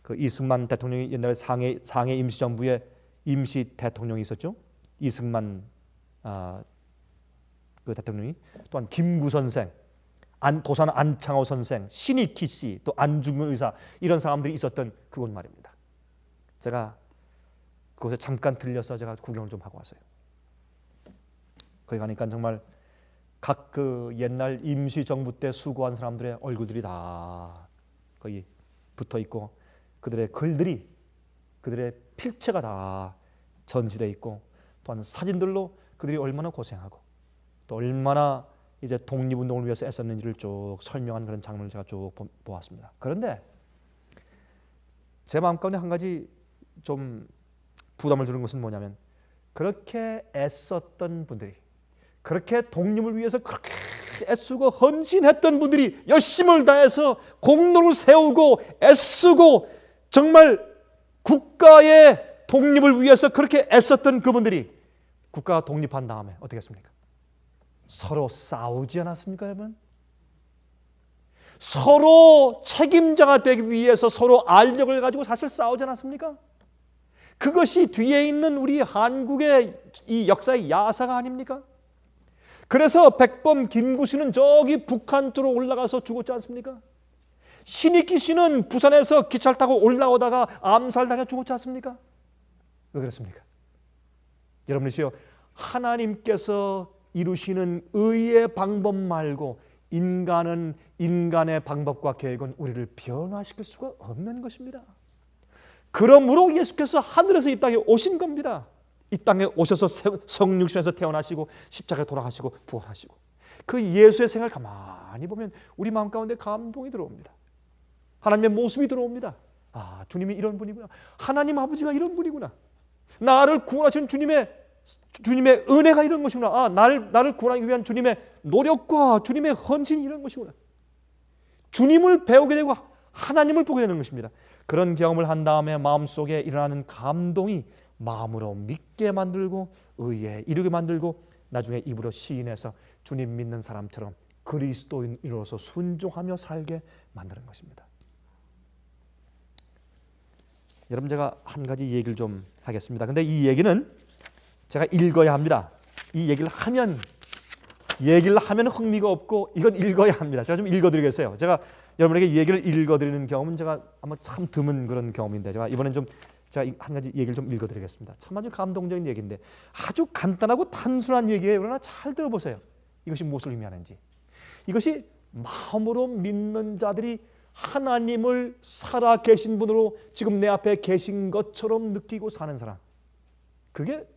그 이승만 대통령이 옛날에 상해 임시정부에 임시 대통령이 있었죠. 이승만 그 대통령이, 또한 김구 선생, 도산 안창호 선생, 신익희 씨, 또 안중근 의사, 이런 사람들이 있었던 그곳 말입니다. 제가 그곳에 잠깐 들려서 제가 구경을 좀 하고 왔어요. 거기 가니까 정말 각 그 옛날 임시정부 때 수고한 사람들의 얼굴들이 다 거기 붙어 있고, 그들의 글들이, 그들의 필체가 다 전시되어 있고, 또한 사진들로 그들이 얼마나 고생하고 또 얼마나 이제 독립운동을 위해서 애썼는지를 쭉 설명한 그런 장면을 제가 쭉 보았습니다. 그런데 제 마음 가운데 한 가지 좀 부담을 주는 것은 뭐냐면, 그렇게 애썼던 분들이, 그렇게 독립을 위해서 그렇게 애쓰고 헌신했던 분들이 열심을 다해서 공로를 세우고 애쓰고 정말 국가의 독립을 위해서 그렇게 애썼던 그분들이 국가가 독립한 다음에 어떻게 했습니까? 서로 싸우지 않았습니까, 여러분? 서로 책임자가 되기 위해서 서로 알력을 가지고 사실 싸우지 않았습니까? 그것이 뒤에 있는 우리 한국의 이 역사의 야사가 아닙니까? 그래서 백범 김구씨는 저기 북한 쪽으로 올라가서 죽었지 않습니까? 신익희 씨는 부산에서 기차를 타고 올라오다가 암살당해 죽었지 않습니까? 왜 그렇습니까? 여러분이시여, 하나님께서 이루시는 의의 방법 말고 인간은 인간의 방법과 계획은 우리를 변화시킬 수가 없는 것입니다. 그러므로 예수께서 하늘에서 이 땅에 오신 겁니다. 이 땅에 오셔서 성육신에서 태어나시고 십자가에 돌아가시고 부활하시고, 그 예수의 생활을 가만히 보면 우리 마음 가운데 감동이 들어옵니다. 하나님의 모습이 들어옵니다. 아, 주님이 이런 분이구나. 하나님 아버지가 이런 분이구나. 나를 구원하신 주님의 은혜가 이런 것이구나. 아, 나를 구원하기 위한 주님의 노력과 주님의 헌신이 이런 것이구나. 주님을 배우게 되고 하나님을 보게 되는 것입니다. 그런 경험을 한 다음에 마음속에 일어나는 감동이 마음으로 믿게 만들고 의에 이르게 만들고, 나중에 입으로 시인해서 주님 믿는 사람처럼 그리스도인으로서 순종하며 살게 만드는 것입니다. 여러분, 제가 한 가지 얘기를 좀 하겠습니다. 근데 이 얘기는 제가 읽어야 합니다. 이 얘기를 하면 흥미가 없고, 이건 읽어야 합니다. 제가 좀 읽어드리겠어요. 제가 여러분에게 이 얘기를 읽어드리는 경험은 제가 아마 참 드문 그런 경험인데, 제가 이번엔 좀 제가 한 가지 얘기를 좀 읽어드리겠습니다. 참 아주 감동적인 얘기인데, 아주 간단하고 단순한 얘기예요. 그러나 잘 들어보세요. 이것이 무엇을 의미하는지. 이것이 마음으로 믿는 자들이 하나님을 살아 계신 분으로 지금 내 앞에 계신 것처럼 느끼고 사는 사람, 그게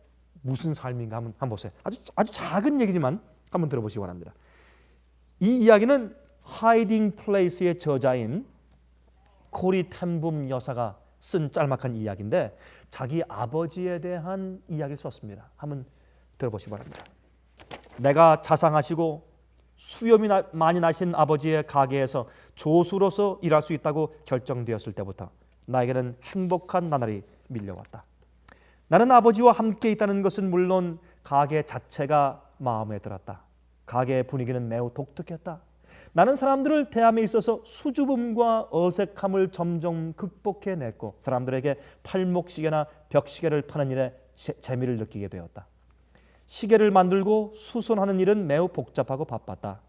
무슨 삶인가 한번 보세요. 아주 작은 얘기지만 한번 들어보시기 바랍니다. 이 이야기는 하이딩 플레이스의 저자인 코리 텐붐 여사가 쓴 짤막한 이야기인데, 자기 아버지에 대한 이야기를 썼습니다. 한번 들어보시기 바랍니다. 내가 자상하시고 수염이 많이 나신 아버지의 가게에서 조수로서 일할 수 있다고 결정되었을 때부터 나에게는 행복한 나날이 밀려왔다. 나는 아버지와 함께 있다는 것은 물론 가게 자체가 마음에 들었다. 가게의 분위기는 매우 독특했다. 나는 사람들을 대함에 있어서 수줍음과 어색함을 점점 극복해냈고, 사람들에게 팔목시계나 벽시계를 파는 일에 재미를 느끼게 되었다. 시계를 만들고 수선하는 일은 매우 복잡하고 바빴다.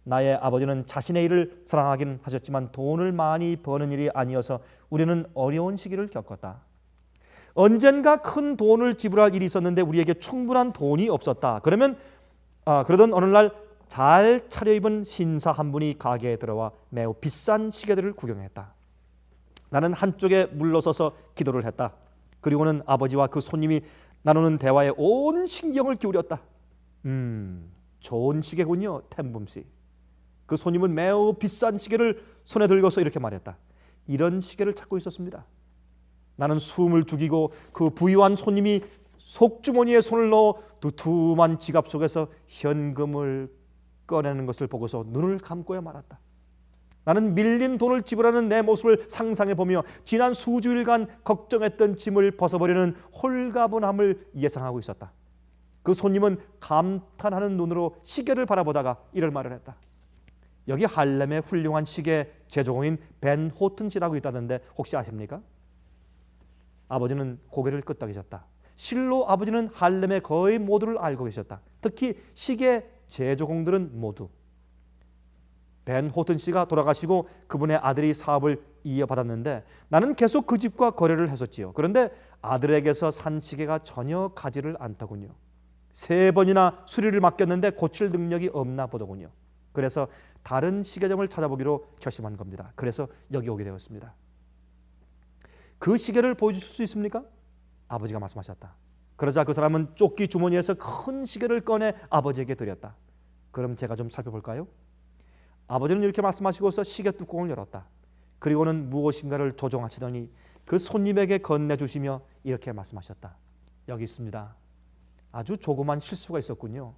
나의 아버지는 자신의 일을 사랑하긴 하셨지만 돈을 많이 버는 일이 아니어서 우리는 어려운 시기를 겪었다. 언젠가 큰 돈을 지불할 일이 있었는데 우리에게 충분한 돈이 없었다. 그러던 어느 날 잘 차려입은 신사 한 분이 가게에 들어와 매우 비싼 시계들을 구경했다. 나는 한쪽에 물러서서 기도를 했다. 그리고는 아버지와 그 손님이 나누는 대화에 온 신경을 기울였다. 좋은 시계군요, 텐붐씨. 그 손님은 매우 비싼 시계를 손에 들고서 이렇게 말했다. 이런 시계를 찾고 있었습니다. 나는 숨을 죽이고 그 부유한 손님이 속주머니에 손을 넣어 두툼한 지갑 속에서 현금을 꺼내는 것을 보고서 눈을 감고야 말았다. 나는 밀린 돈을 지불하는 내 모습을 상상해보며 지난 수주일간 걱정했던 짐을 벗어버리는 홀가분함을 예상하고 있었다. 그 손님은 감탄하는 눈으로 시계를 바라보다가 이런 말을 했다. 여기 할렘의 훌륭한 시계 제조공인 벤 호튼 씨라고 있다던데 혹시 아십니까? 아버지는 고개를 끄덕이셨다. 실로 아버지는 할렘의 거의 모두를 알고 계셨다. 특히 시계 제조공들은 모두. 벤 호튼 씨가 돌아가시고 그분의 아들이 사업을 이어받았는데 나는 계속 그 집과 거래를 했었지요. 그런데 아들에게서 산 시계가 전혀 가지를 않더군요. 3번이나 수리를 맡겼는데 고칠 능력이 없나 보더군요. 그래서 다른 시계점을 찾아보기로 결심한 겁니다. 그래서 여기 오게 되었습니다. 그 시계를 보여주실 수 있습니까? 아버지가 말씀하셨다. 그러자 그 사람은 조끼 주머니에서 큰 시계를 꺼내 아버지에게 드렸다. 그럼 제가 좀 살펴볼까요? 아버지는 이렇게 말씀하시고서 시계 뚜껑을 열었다. 그리고는 무엇인가를 조종하시더니 그 손님에게 건네주시며 이렇게 말씀하셨다. 여기 있습니다. 아주 조그만 실수가 있었군요.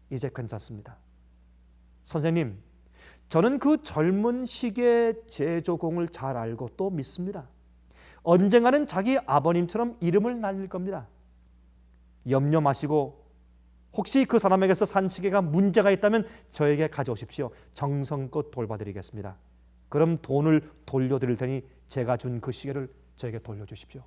이제 괜찮습니다. 선생님, 저는 그 젊은 시계 제조공을 잘 알고 또 믿습니다. 언젠가는 자기 아버님처럼 이름을 날릴 겁니다. 염려 마시고 혹시 그 사람에게서 산 시계가 문제가 있다면 저에게 가져오십시오. 정성껏 돌봐드리겠습니다. 그럼 돈을 돌려드릴 테니 제가 준 그 시계를 저에게 돌려주십시오.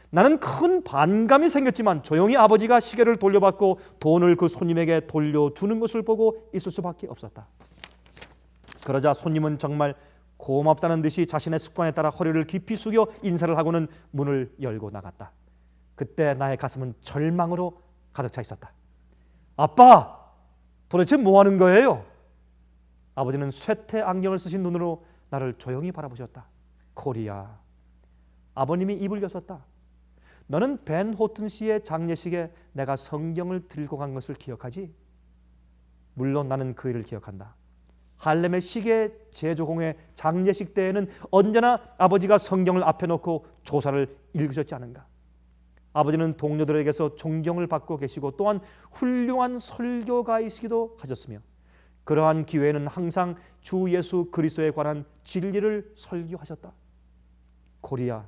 나는 큰 반감이 생겼지만 조용히 아버지가 시계를 돌려받고 돈을 그 손님에게 돌려주는 것을 보고 있을 수밖에 없었다. 그러자 손님은 정말 고맙다는 듯이 자신의 습관에 따라 허리를 깊이 숙여 인사를 하고는 문을 열고 나갔다. 그때 나의 가슴은 절망으로 가득 차 있었다. 아빠, 도대체 뭐 하는 거예요? 아버지는 쇠퇴 안경을 쓰신 눈으로 나를 조용히 바라보셨다. 코리아. 아버님이 입을 여셨다. 너는 벤 호튼 씨의 장례식에 내가 성경을 들고 간 것을 기억하지? 물론 나는 그 일을 기억한다. 할렘의 시계 제조공의 장례식 때에는 언제나 아버지가 성경을 앞에 놓고 조사를 읽으셨지 않은가? 아버지는 동료들에게서 존경을 받고 계시고 또한 훌륭한 설교가이시기도 하셨으며 그러한 기회에는 항상 주 예수 그리스도에 관한 진리를 설교하셨다. 코리아,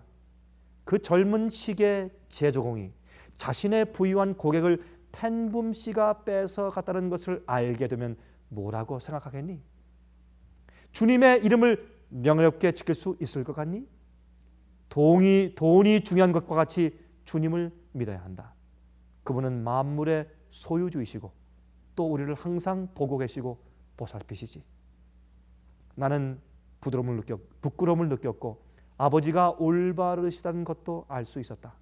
그 젊은 시계 제조공이 자신의 부유한 고객을 텐붐 씨가 뺏어갔다는 것을 알게 되면 뭐라고 생각하겠니? 주님의 이름을 명예롭게 지킬 수 있을 것 같니? 돈이 중요한 것과 같이 주님을 믿어야 한다. 그분은 만물의 소유주이시고 또 우리를 항상 보고 계시고 보살피시지. 나는 부끄러움을 느꼈고 아버지가 올바르시다는 것도 알 수 있었다.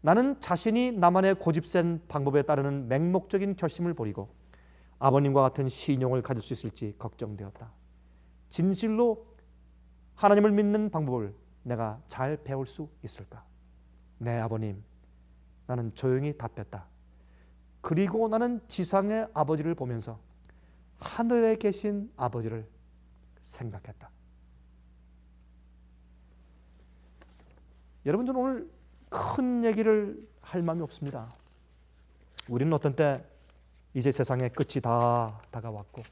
나는 자신이 나만의 고집센 방법에 따르는 맹목적인 결심을 버리고 아버님과 같은 신용을 가질 수 있을지 걱정되었다. 진실로 하나님을 믿는 방법을 내가 잘 배울 수 있을까? 네, 아버님. 나는 조용히 답했다. 그리고 나는 지상의 아버지를 보면서 하늘에 계신 아버지를 생각했다. 여러분, 저는 오늘 큰 얘기를 할 마음이 없습니다. 우리는 어떤 때 이제 세상의 끝이 다 다가왔고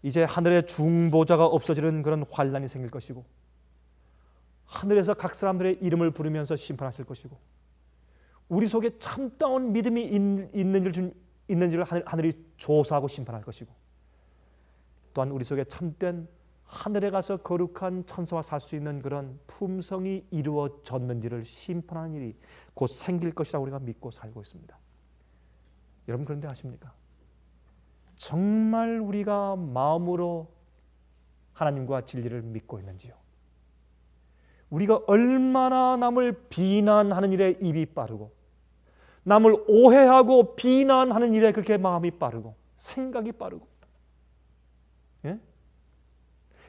이제 하늘의 중보자가 없어지는 그런 환란이 생길 것이고 하늘에서 각 사람들의 이름을 부르면서 심판하실 것이고 우리 속에 참다운 믿음이 있는지를 하늘이 조사하고 심판할 것이고 또한 우리 속에 참된 하늘에 가서 거룩한 천사와 살 수 있는 그런 품성이 이루어졌는지를 심판하는 일이 곧 생길 것이라고 우리가 믿고 살고 있습니다. 여러분, 그런데 아십니까? 정말 우리가 마음으로 하나님과 진리를 믿고 있는지요? 우리가 얼마나 남을 비난하는 일에 입이 빠르고 남을 오해하고 비난하는 일에 그렇게 마음이 빠르고 생각이 빠르고 예?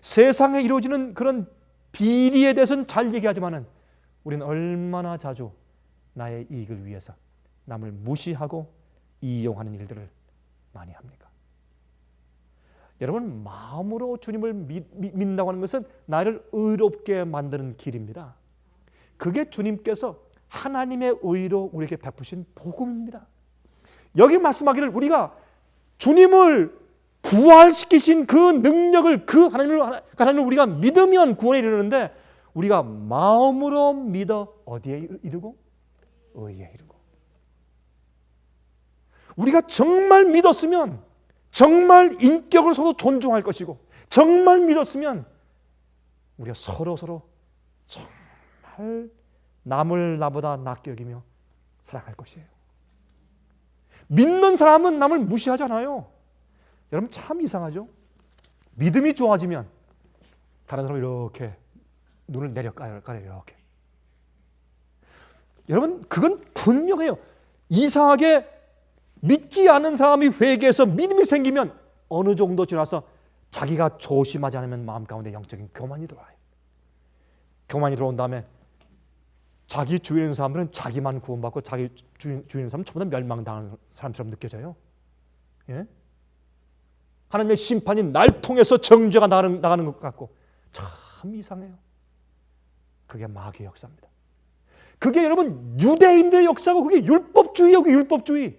세상에 이루어지는 그런 비리에 대해서는 잘 얘기하지만은 우리는 얼마나 자주 나의 이익을 위해서 남을 무시하고 이용하는 일들을 많이 합니까? 여러분, 마음으로 주님을 믿는다고 하는 것은 나를 의롭게 만드는 길입니다. 그게 주님께서 하나님의 의로 우리에게 베푸신 복음입니다. 여기 말씀하기를 우리가 주님을 부활시키신 그 능력을 그 하나님을 우리가 믿으면 구원에 이르는데 우리가 마음으로 믿어 어디에 이르고? 의에 이르고. 우리가 정말 믿었으면 정말 인격을 서로 존중할 것이고 정말 믿었으면 우리가 서로 정말 남을 나보다 낫게 여기며 사랑할 것이에요. 믿는 사람은 남을 무시하잖아요. 여러분 참 이상하죠? 믿음이 좋아지면 다른 사람이 이렇게 눈을 내려가요. 이렇게. 여러분 그건 분명해요. 이상하게 믿지 않은 사람이 회개해서 믿음이 생기면 어느 정도 지나서 자기가 조심하지 않으면 마음 가운데 영적인 교만이 들어와요. 교만이 들어온 다음에 자기 주위에 있는 사람들은 자기만 구원받고 자기 주위에 있는 사람은 전부 다 멸망당하는 사람처럼 느껴져요. 예? 하나님의 심판이 날 통해서 정죄가 나가는 것 같고 참 이상해요. 그게 마귀의 역사입니다. 그게 여러분 유대인들의 역사고 그게 율법주의예요. 율법주의.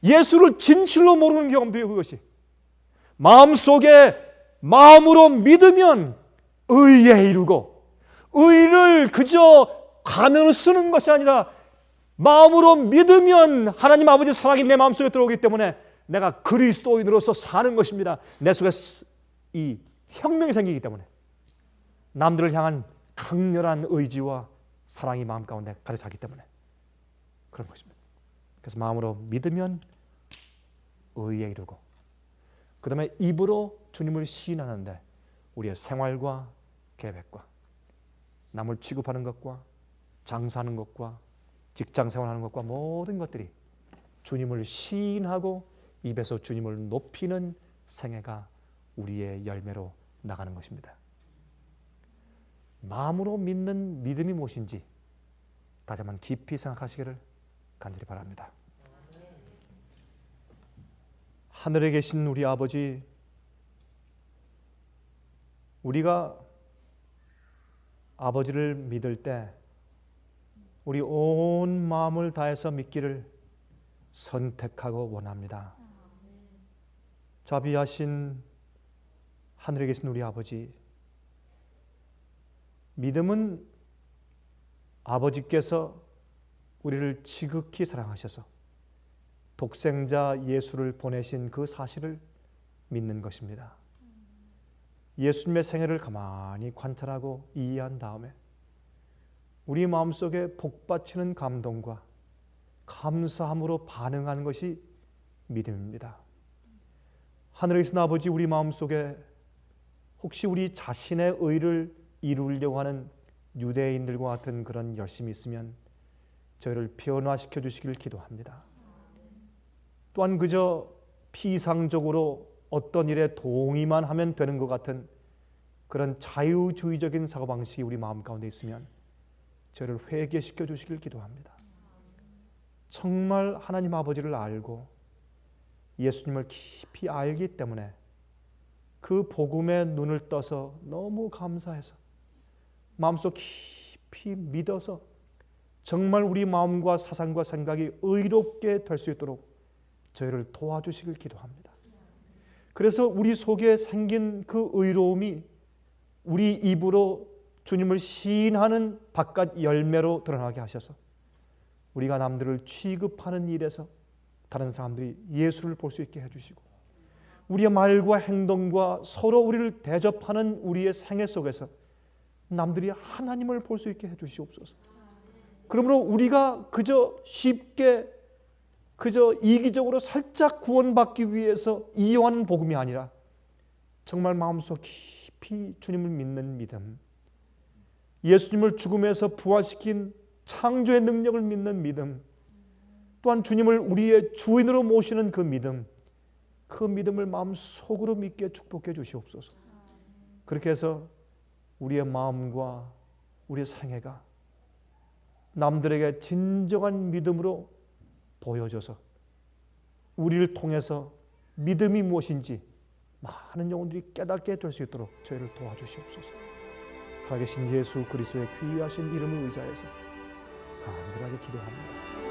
예수를 진실로 모르는 경험들이에요. 그것이. 마음으로 믿으면 의에 이르고 의를 그저 가면을 쓰는 것이 아니라 마음으로 믿으면 하나님 아버지 사랑이 내 마음속에 들어오기 때문에 내가 그리스도인으로서 사는 것입니다. 내 속에 이 혁명이 생기기 때문에 남들을 향한 강렬한 의지와 사랑이 마음 가운데 가득 차기 때문에 그런 것입니다. 그래서 마음으로 믿으면 의에 이르고 그 다음에 입으로 주님을 시인하는데 우리의 생활과 계획과 남을 취급하는 것과 장사하는 것과 직장 생활하는 것과 모든 것들이 주님을 시인하고 입에서 주님을 높이는 생애가 우리의 열매로 나가는 것입니다. 마음으로 믿는 믿음이 무엇인지 다시 한번 깊이 생각하시기를 간절히 바랍니다. 하늘에 계신 우리 아버지, 우리가 아버지를 믿을 때 우리 온 마음을 다해서 믿기를 선택하고 원합니다. 자비하신 하늘에 계신 우리 아버지, 믿음은 아버지께서 우리를 지극히 사랑하셔서 독생자 예수를 보내신 그 사실을 믿는 것입니다. 예수님의 생애를 가만히 관찰하고 이해한 다음에 우리 마음속에 복받치는 감동과 감사함으로 반응하는 것이 믿음입니다. 하늘에 계신 아버지, 우리 마음속에 혹시 우리 자신의 의를 이루려고 하는 유대인들과 같은 그런 열심이 있으면 저희를 변화시켜 주시길 기도합니다. 또한 그저 피상적으로 어떤 일에 동의만 하면 되는 것 같은 그런 자유주의적인 사고방식이 우리 마음 가운데 있으면 저를 회개시켜 주시길 기도합니다. 정말 하나님 아버지를 알고 예수님을 깊이 알기 때문에 그 복음에 눈을 떠서 너무 감사해서 마음속 깊이 믿어서 정말 우리 마음과 사상과 생각이 의롭게 될 수 있도록 저희를 도와주시길 기도합니다. 그래서 우리 속에 생긴 그 의로움이 우리 입으로 주님을 시인하는 바깥 열매로 드러나게 하셔서 우리가 남들을 취급하는 일에서 다른 사람들이 예수를 볼 수 있게 해주시고 우리의 말과 행동과 서로 우리를 대접하는 우리의 생애 속에서 남들이 하나님을 볼 수 있게 해주시옵소서. 그러므로 우리가 그저 쉽게 그저 이기적으로 살짝 구원받기 위해서 이용하는 복음이 아니라 정말 마음속 깊이 주님을 믿는 믿음, 예수님을 죽음에서 부활시킨 창조의 능력을 믿는 믿음, 또한 주님을 우리의 주인으로 모시는 그 믿음, 그 믿음을 마음속으로 믿게 축복해 주시옵소서. 그렇게 해서 우리의 마음과 우리의 생애가 남들에게 진정한 믿음으로 보여줘서 우리를 통해서 믿음이 무엇인지 많은 영혼들이 깨닫게 될 수 있도록 저희를 도와주시옵소서. 살아계신 예수 그리스도의 귀하신 이름을 의지하여서 간절하게 기도합니다.